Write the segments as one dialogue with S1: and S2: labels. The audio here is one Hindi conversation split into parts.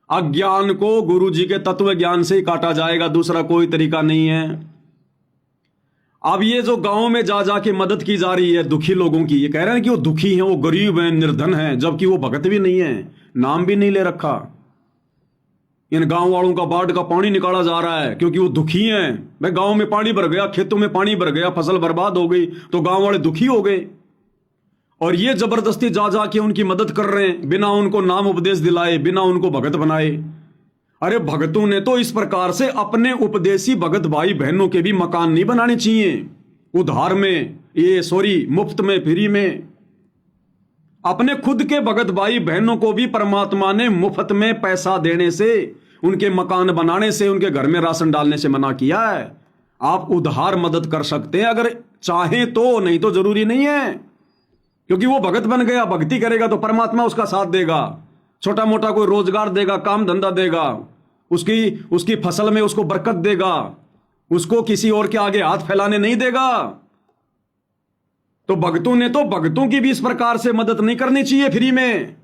S1: अज्ञान को गुरु जी के तत्व ज्ञान से ही काटा जाएगा, दूसरा कोई तरीका नहीं है। अब ये जो गांव में जा जाके मदद की जा रही है दुखी लोगों की, ये कह रहे हैं कि वो दुखी हैं, वो गरीब हैं, निर्धन हैं, जबकि वो भगत भी नहीं है, नाम भी नहीं ले रखा। इन गांव वालों का बाढ़ का पानी निकाला जा रहा है क्योंकि वो दुखी हैं। भाई गांव में पानी भर गया, खेतों में पानी भर गया, फसल बर्बाद हो गई, तो गांव वाले दुखी हो गए, और ये जबरदस्ती जा जाके उनकी मदद कर रहे हैं, बिना उनको नाम उपदेश दिलाए, बिना उनको भगत बनाए। अरे भगतों ने तो इस प्रकार से अपने उपदेशी भगत भाई बहनों के भी मकान नहीं बनाने चाहिए उधार में, मुफ्त में, फ्री में। अपने खुद के भगत भाई बहनों को भी परमात्मा ने मुफ्त में पैसा देने से, उनके मकान बनाने से, उनके घर में राशन डालने से मना किया है। आप उधार मदद कर सकते हैं अगर चाहें तो, नहीं तो जरूरी नहीं है, क्योंकि वो भगत बन गया, भक्ति करेगा तो परमात्मा उसका साथ देगा, छोटा मोटा कोई रोजगार देगा, काम धंधा देगा, उसकी फसल में उसको बरकत देगा, उसको किसी और के आगे हाथ फैलाने नहीं देगा। तो भक्तों ने तो भक्तों की भी इस प्रकार से मदद नहीं करनी चाहिए फ्री में,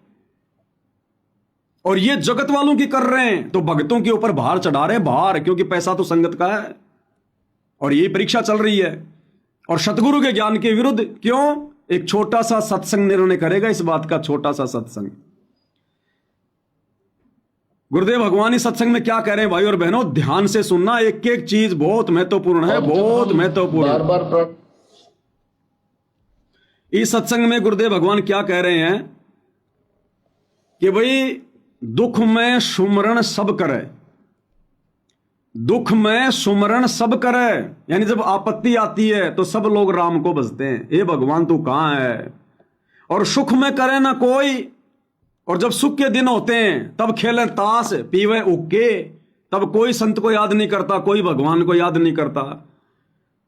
S1: और ये जगत वालों की कर रहे हैं, तो भक्तों के ऊपर भार चढ़ा रहे हैं, भार, क्योंकि पैसा तो संगत का है और ये परीक्षा चल रही है। और सतगुरु के ज्ञान के विरुद्ध क्यों? एक छोटा सा सत्संग निर्णय करेगा इस बात का, छोटा सा सत्संग। गुरुदेव भगवान इस सत्संग में क्या कह रहे हैं भाई और बहनों, ध्यान से सुनना, एक एक चीज बहुत महत्वपूर्ण है, बहुत महत्वपूर्ण। बार बार इस सत्संग में गुरुदेव भगवान क्या कह रहे हैं कि भाई दुख में सुमरण सब करे, दुख में सुमरण सब करे, यानी जब आपत्ति आती है तो सब लोग राम को भजते हैं, हे भगवान तू कहां है। और सुख में करे ना कोई, और जब सुख के दिन होते हैं तब खेलें ताश, पीवे उक्के, तब कोई संत को याद नहीं करता, कोई भगवान को याद नहीं करता।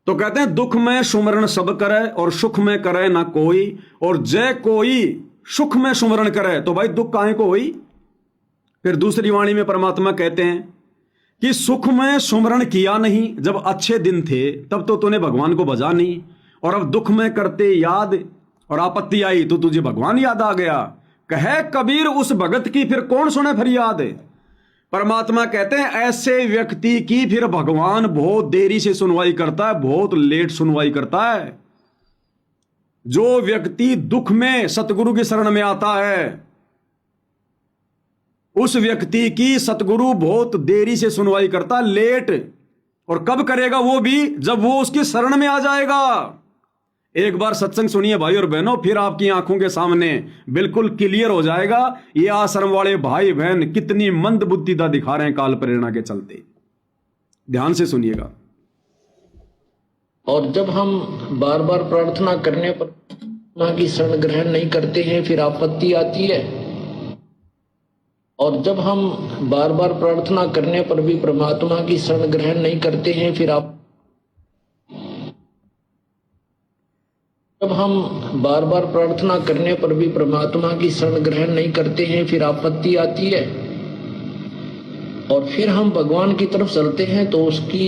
S1: तो कहते हैं दुख में सुमरण सब करे और सुख में करे ना कोई, और जय कोई सुख में सुमरण करे तो भाई दुख काहे को हुई। फिर दूसरी वाणी में परमात्मा कहते हैं कि सुख में सुमरण किया नहीं, जब अच्छे दिन थे तब तो तूने भगवान को भजा नहीं, और अब दुख में करते याद और आपत्ति आई तो तुझे भगवान याद आ गया। कहे कबीर उस भगत की फिर कौन सुने फरियाद। परमात्मा कहते हैं ऐसे व्यक्ति की फिर भगवान बहुत देरी से सुनवाई करता है, बहुत लेट सुनवाई करता है। जो व्यक्ति दुख में सतगुरु की शरण में आता है उस व्यक्ति की सतगुरु बहुत देरी से सुनवाई करता है, लेट। और कब करेगा वो भी, जब वो उसकी शरण में आ जाएगा। एक बार सत्संग सुनिए भाई और बहनों, फिर आपकी आंखों के सामने बिल्कुल क्लियर हो जाएगा ये आश्रम वाले भाई बहन कितनी मंद बुद्धिता दिखा रहे हैं काल प्रेरणा के चलते। ध्यान से सुनिएगा।
S2: और जब हम बार बार प्रार्थना करने पर परमात्मा की शरण ग्रहण नहीं करते हैं फिर आपत्ति आती है, और जब हम बार बार प्रार्थना करने पर भी परमात्मा की शरण ग्रहण नहीं करते हैं जब हम बार बार प्रार्थना करने पर भी परमात्मा की शरण ग्रहण नहीं करते हैं फिर आपत्ति आती है, और फिर हम भगवान की तरफ चलते हैं तो उसकी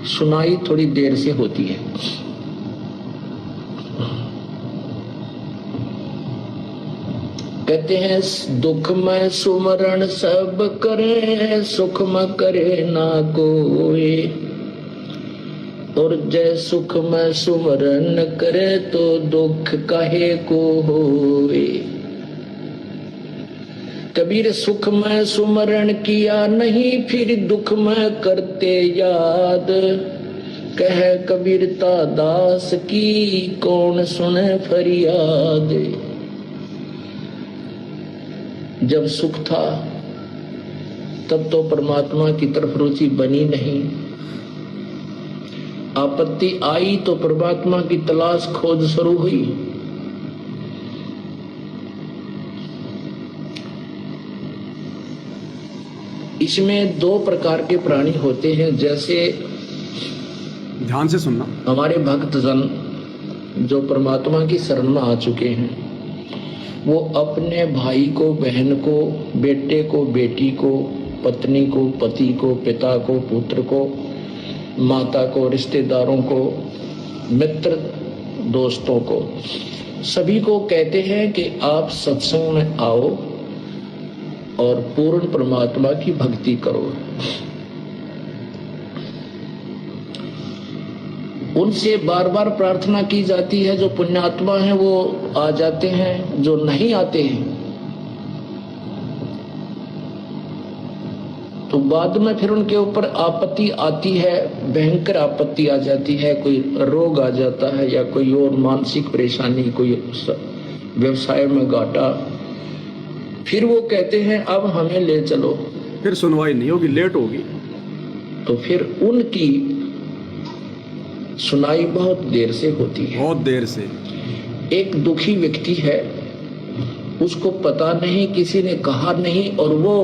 S2: सुनाई थोड़ी देर से होती है। कहते हैं दुख में सुमरण सब करे, सुख में करे ना कोई, और जय सुख में सुमरण करे तो दुख काहे को होए। कबीर सुख में सुमरण किया नहीं फिर दुख में करते याद, कह कबीरता दास की कौन सुने फरियाद। जब सुख था तब तो परमात्मा की तरफ रुचि बनी नहीं, आपत्ति आई तो परमात्मा की तलाश खोज शुरू हुई। इसमें दो प्रकार के प्राणी होते हैं, जैसे
S1: ध्यान से सुनना,
S2: हमारे भक्तजन जो परमात्मा की शरण में आ चुके हैं वो अपने भाई को, बहन को, बेटे को, बेटी को, पत्नी को, पति को, पिता को, पुत्र को, माता को, रिश्तेदारों को, मित्र दोस्तों को, सभी को कहते हैं कि आप सत्संग में आओ, और पूर्ण परमात्मा की भक्ति करो। उनसे बार बार प्रार्थना की जाती है, जो पुण्यात्मा हैं वो आ जाते हैं, जो नहीं आते हैं तो बाद में फिर उनके ऊपर आपत्ति आती है, भयंकर आपत्ति आ जाती है, कोई रोग आ जाता है या कोई और मानसिक परेशानी, कोई व्यवसाय में घाटा, फिर वो कहते हैं अब हमें ले चलो,
S1: फिर सुनवाई नहीं होगी, लेट होगी।
S2: तो फिर उनकी सुनाई बहुत देर से होती है।
S1: बहुत देर से।
S2: एक दुखी व्यक्ति है, उसको पता नहीं, किसी ने कहा नहीं, और वो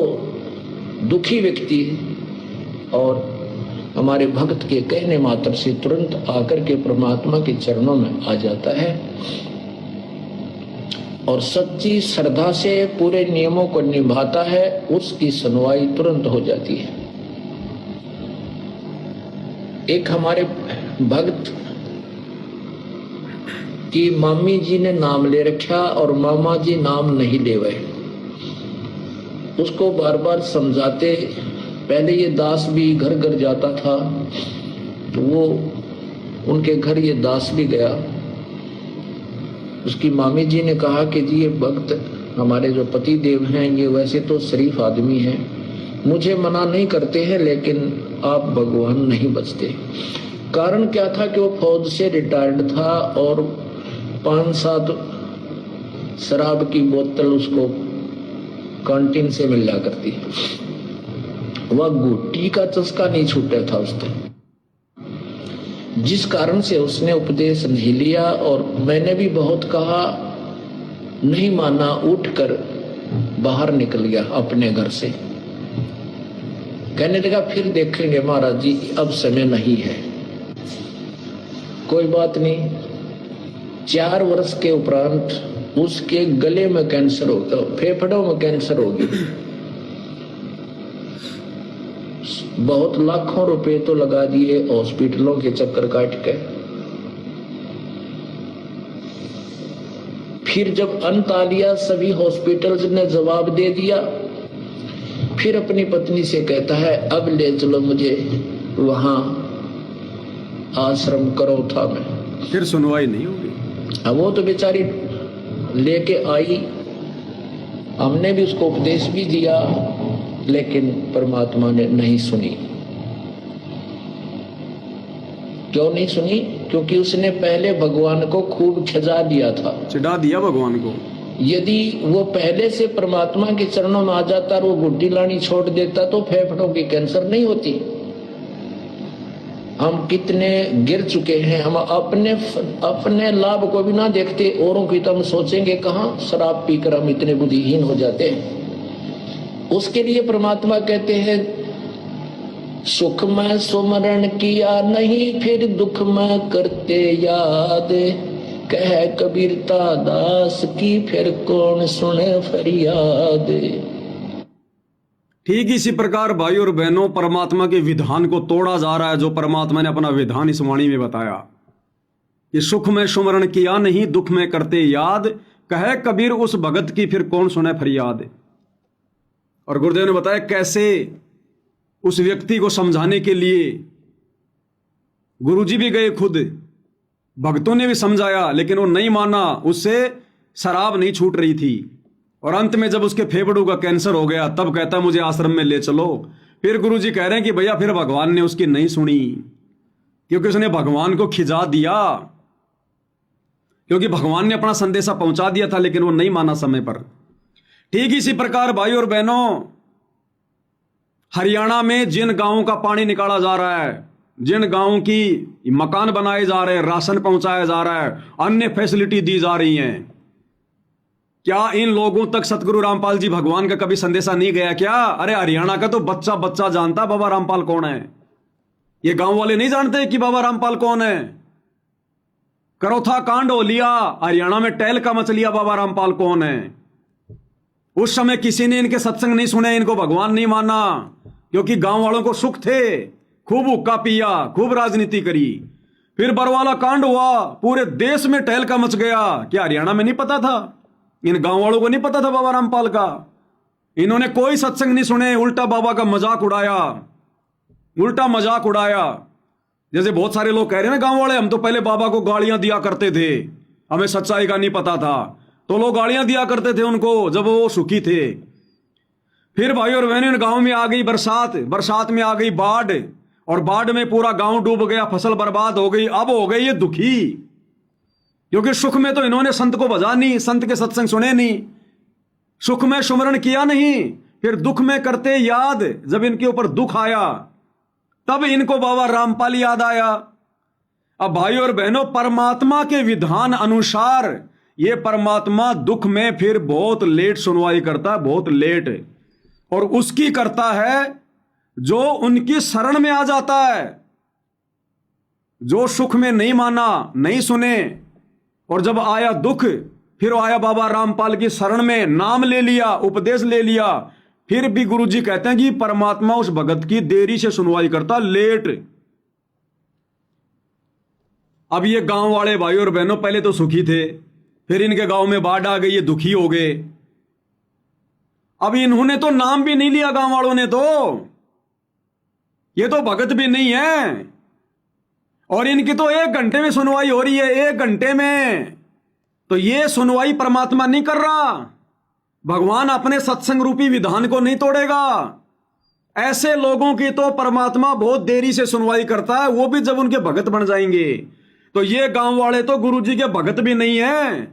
S2: दुखी व्यक्ति और हमारे भक्त के कहने मात्र से तुरंत आकर के परमात्मा के चरणों में आ जाता है और सच्ची श्रद्धा से पूरे नियमों को निभाता है, उसकी सुनवाई तुरंत हो जाती है। एक हमारे भक्त की मामी जी ने नाम ले रखा और मामा जी नाम नहीं ले गए। उसको बार बार समझाते, पहले ये दास भी घर घर जाता था, तो वो उनके घर ये दास भी गया। उसकी मामी जी ने कहा कि जी ये भक्त हमारे जो पति देव हैं ये वैसे तो शरीफ आदमी हैं, मुझे मना नहीं करते हैं, लेकिन आप भगवान नहीं बचते। कारण क्या था कि वो फौज से रिटायर्ड था और 5-7 शराब की बोतल उसको कैंटीन से मिल जा करती, वह गुट्टी का चस्का नहीं छूटा था उसको, जिस कारण से उसने उपदेश नहीं लिया। और मैंने भी बहुत कहा, नहीं माना, उठकर बाहर निकल गया अपने घर से। कहने लगा फिर देखेंगे महाराज जी, अब समय नहीं है। कोई बात नहीं, 4 वर्ष के उपरांत उसके गले में कैंसर हो गया, फेफड़ों में कैंसर हो गया। बहुत लाखों रुपए तो लगा दिए हॉस्पिटलों के चक्कर काट के। फिर जब अंत आ लिया, सभी हॉस्पिटल्स ने जवाब दे दिया, फिर अपनी पत्नी से कहता है अब ले चलो मुझे वहां आश्रम करो था में।
S1: फिर सुनवाई नहीं होगी।
S2: अब वो तो बेचारी लेके आई, हमने भी उसको उपदेश भी दिया, लेकिन परमात्मा ने नहीं सुनी। क्यों नहीं सुनी? क्योंकि उसने पहले भगवान को खूब खिजा दिया था,
S1: चिढ़ा दिया भगवान को।
S2: यदि वो पहले से परमात्मा के चरणों में आ जाता और वो गुड्डी लानी छोड़ देता तो फेफड़ों की कैंसर नहीं होती। हम कितने गिर चुके हैं, हम अपने लाभ को भी ना देखते, औरों की तो हम सोचेंगे कहां। शराब पीकर हम इतने बुद्धिहीन हो जाते हैं। उसके लिए परमात्मा कहते हैं सुख में सुमरण किया नहीं, फिर दुख में करते याद, कह कबीरता दास की फिर कौन सुने फरियाद।
S1: ठीक इसी प्रकार भाई और बहनों, परमात्मा के विधान को तोड़ा जा रहा है। जो परमात्मा ने अपना विधान इस वाणी में बताया कि सुख में सुमरण किया नहीं, दुख में करते याद, कहे कबीर उस भगत की फिर कौन सुने फरियाद। और गुरुदेव ने बताया कैसे उस व्यक्ति को समझाने के लिए गुरुजी भी गए, खुद भक्तों ने भी समझाया, लेकिन वो नहीं माना, उससे शराब नहीं छूट रही थी। और अंत में जब उसके फेफड़ों का कैंसर हो गया, तब कहता मुझे आश्रम में ले चलो। फिर गुरुजी कह रहे हैं कि भैया फिर भगवान ने उसकी नहीं सुनी, क्योंकि उसने भगवान को खिजा दिया, क्योंकि भगवान ने अपना संदेशा पहुंचा दिया था, लेकिन वो नहीं माना समय पर। ठीक इसी प्रकार भाई और बहनों, हरियाणा में जिन गांवों का पानी निकाला जा रहा है, जिन गांवों की मकान बनाए जा रहे हैं, राशन पहुंचाया जा रहा है, अन्य फैसिलिटी दी जा रही हैं, क्या इन लोगों तक सतगुरु रामपाल जी भगवान का कभी संदेशा नहीं गया क्या? अरे हरियाणा का तो बच्चा बच्चा जानता बाबा रामपाल कौन है। ये गांव वाले नहीं जानते कि बाबा रामपाल कौन है। करोथा कांड हो लिया, हरियाणा में टहल का मच लिया बाबा रामपाल कौन है। उस समय किसी ने इनके सत्संग नहीं सुने, इनको भगवान नहीं माना, क्योंकि गांव वालों को सुख थे, खूब हुक्का पिया, खूब राजनीति करी। फिर बरवाला कांड हुआ, पूरे देश में टहल का मच गया। क्या हरियाणा में नहीं पता था? इन गांव वालों को नहीं पता था बाबा रामपाल का? इन्होंने कोई सत्संग नहीं सुने, उल्टा बाबा का मजाक उड़ाया, उल्टा मजाक उड़ाया। जैसे बहुत सारे लोग कह रहे हैं ना गांव वाले, हम तो पहले बाबा को गालियां दिया करते थे, हमें सच्चाई का नहीं पता था, तो लोग गालियां दिया करते थे उनको जब वो सुखी थे। फिर भाई और बहनों, गांव में आ गई बरसात, बरसात में आ गई बाढ़, और बाढ़ में पूरा गांव डूब गया, फसल बर्बाद हो गई। अब हो गए ये दुखी, क्योंकि सुख में तो इन्होंने संत को भजा नहीं, संत के सत्संग सुने नहीं, सुख में सुमरण किया नहीं, फिर दुख में करते याद। जब इनके ऊपर दुख आया तब इनको बाबा रामपाल याद आया। अब भाई और बहनों, परमात्मा के विधान अनुसार ये परमात्मा दुख में फिर बहुत लेट सुनवाई करता है, बहुत लेट, और उसकी करता है जो उनकी शरण में आ जाता है। जो सुख में नहीं माना, नहीं सुने, और जब आया दुख, फिर आया बाबा रामपाल की शरण में, नाम ले लिया, उपदेश ले लिया, फिर भी गुरुजी कहते हैं कि परमात्मा उस भगत की देरी से सुनवाई करता, लेट। अब ये गांव वाले भाई और बहनों पहले तो सुखी थे, फिर इनके गांव में बाढ़ आ गई, ये दुखी हो गए। अब इन्होंने तो नाम भी नहीं लिया, गांव वालों ने तो, ये तो भगत भी नहीं है, और इनकी तो 1 घंटे में सुनवाई हो रही है, 1 घंटे में। तो ये सुनवाई परमात्मा नहीं कर रहा, भगवान अपने सत्संग रूपी विधान को नहीं तोड़ेगा। ऐसे लोगों की तो परमात्मा बहुत देरी से सुनवाई करता है, वो भी जब उनके भगत बन जाएंगे। तो ये गांव वाले तो गुरुजी के भगत भी नहीं है,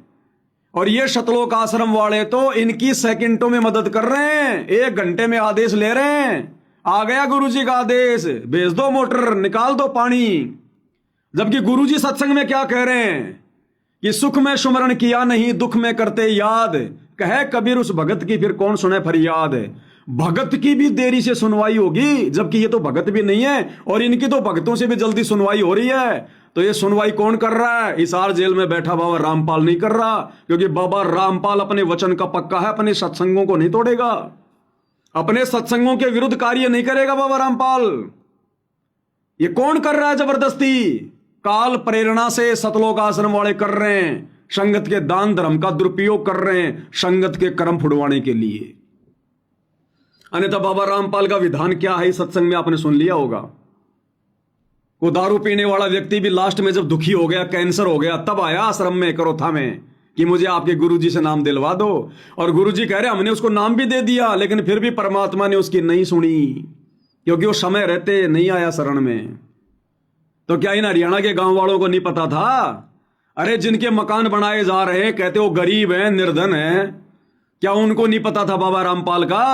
S1: और ये शतलोक आश्रम वाले तो इनकी सेकंडों में मदद कर रहे हैं, 1 घंटे में आदेश ले रहे हैं। आ गया गुरुजी का आदेश, भेज दो मोटर, निकाल दो पानी। जबकि गुरुजी सत्संग में क्या कह रहे हैं कि सुख में सुमरण किया नहीं, दुख में करते याद, कहे कबीर उस भगत की फिर कौन सुने फरियाद। भगत की भी देरी से सुनवाई होगी, जबकि ये तो भगत भी नहीं है, और इनकी तो भगतों से भी जल्दी सुनवाई हो रही है। तो ये सुनवाई कौन कर रहा है? हिसार जेल में बैठा बाबा रामपाल नहीं कर रहा, क्योंकि बाबा रामपाल अपने वचन का पक्का है, अपने सत्संगों को नहीं तोड़ेगा, अपने सत्संगों के विरुद्ध कार्य नहीं करेगा बाबा रामपाल। ये कौन कर रहा है जबरदस्ती? काल प्रेरणा से सतलोक आश्रम वाले कर रहे हैं, संगत के दान धर्म का दुरुपयोग कर रहे हैं, संगत के कर्म फुड़वाने के लिए। अन्यथा बाबा रामपाल का विधान क्या है, सत्संग में आपने सुन लिया होगा। वो दारू पीने वाला व्यक्ति भी लास्ट में जब दुखी हो गया, कैंसर हो गया, तब आया आश्रम में करोथा में कि मुझे आपके गुरुजी से नाम दिलवा दो। और गुरुजी कह रहे हमने उसको नाम भी दे दिया, लेकिन फिर भी परमात्मा ने उसकी नहीं सुनी, क्योंकि वो समय रहते नहीं आया शरण में। तो क्या इन हरियाणा के गांव वालों को नहीं पता था? अरे जिनके मकान बनाए जा रहे हैं, कहते वो गरीब हैं, निर्धन हैं, क्या उनको नहीं पता था बाबा रामपाल का?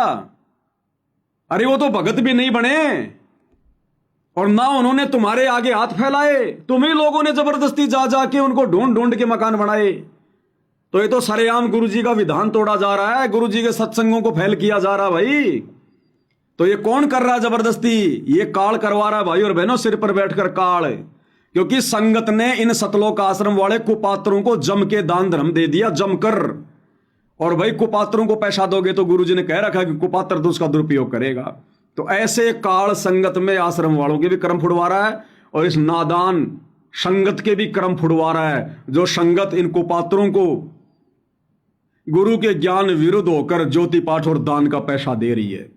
S1: अरे वो तो भगत भी नहीं बने, और ना उन्होंने तुम्हारे आगे हाथ फैलाए, तुम्ही लोगों ने जबरदस्ती जा जाके उनको ढूंढ ढूंढ के मकान बनाए। तो ये तो सरेआम गुरुजी का विधान तोड़ा जा रहा है, गुरुजी के सत्संगों को फैल किया जा रहा है भाई। तो ये कौन कर रहा है जबरदस्ती? ये काल करवा रहा है भाई और बहनों, सिर पर बैठकर काल। क्योंकि संगत ने इन सतलोक आश्रम वाले कुपात्रों को जम के दान धर्म दे दिया, जमकर। और भाई कुपात्रों को पैसा दोगे तो गुरुजी ने कह रखा है कि कुपात्र तो उसका दुरुपयोग करेगा। तो ऐसे काल संगत में आश्रम वालों के भी कर्म फुड़वा रहा है, और इस नादान संगत के भी कर्म फुड़वा रहा है, जो संगत इन कुपात्रों को गुरु के ज्ञान विरुद्ध होकर ज्योति पाठ और दान का पैसा दे रही है।